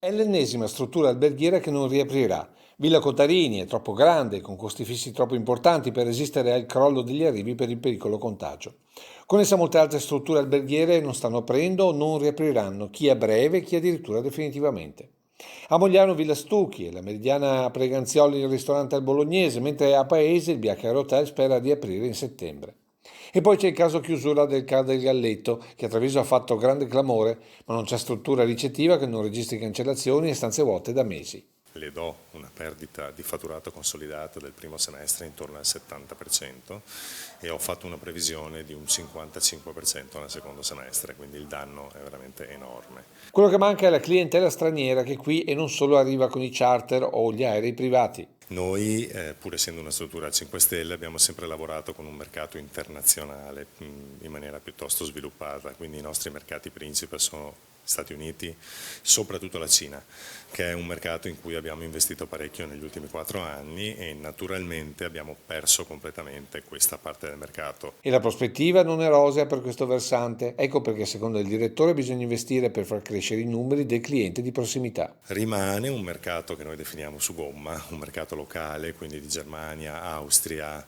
È l'ennesima struttura alberghiera che non riaprirà. Villa Cotarini è troppo grande, con costi fissi troppo importanti per resistere al crollo degli arrivi per il pericolo contagio. Con essa molte altre strutture alberghiere non stanno aprendo o non riapriranno, chi a breve, chi addirittura definitivamente. A Mogliano Villa Stucchi e la Meridiana Preganzioli il ristorante al Bolognese, mentre a Paese il Bianca Hotel spera di aprire in settembre. E poi c'è il caso chiusura del Car del Galletto, che a Treviso ha fatto grande clamore, ma non c'è struttura ricettiva che non registri cancellazioni e stanze vuote da mesi. Le do una perdita di fatturato consolidata del primo semestre intorno al 70% e ho fatto una previsione di un 55% nel secondo semestre, quindi il danno è veramente enorme. Quello che manca è la clientela straniera che qui e non solo arriva con i charter o gli aerei privati. Noi, pur essendo una struttura a 5 Stelle, abbiamo sempre lavorato con un mercato internazionale in maniera piuttosto sviluppata, quindi i nostri mercati principali sono Stati Uniti, soprattutto la Cina, che è un mercato in cui abbiamo investito parecchio negli ultimi 4 anni e naturalmente abbiamo perso completamente questa parte del mercato. E la prospettiva non è rosea per questo versante. Ecco perché secondo il direttore bisogna investire per far crescere i numeri del cliente di prossimità. Rimane un mercato che noi definiamo su gomma, un mercato locale, quindi di Germania, Austria,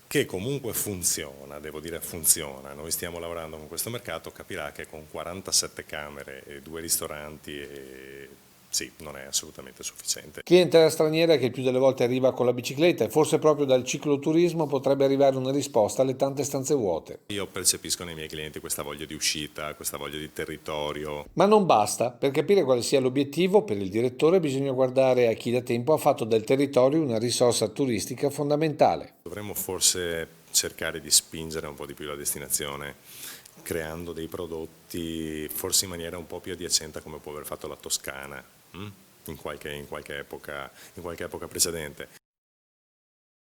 che comunque funziona, devo dire funziona. Noi stiamo lavorando con questo mercato, capirà che con 47 camere e 2 ristoranti sì, non è assolutamente sufficiente. Clientela straniera che il più delle volte arriva con la bicicletta e forse proprio dal cicloturismo potrebbe arrivare una risposta alle tante stanze vuote. Io percepisco nei miei clienti questa voglia di uscita, questa voglia di territorio. Ma non basta, per capire quale sia l'obiettivo, per il direttore bisogna guardare a chi da tempo ha fatto del territorio una risorsa turistica fondamentale. Dovremmo forse cercare di spingere un po' di più la destinazione, creando dei prodotti forse in maniera un po' più adiacente a come può aver fatto la Toscana in qualche epoca precedente.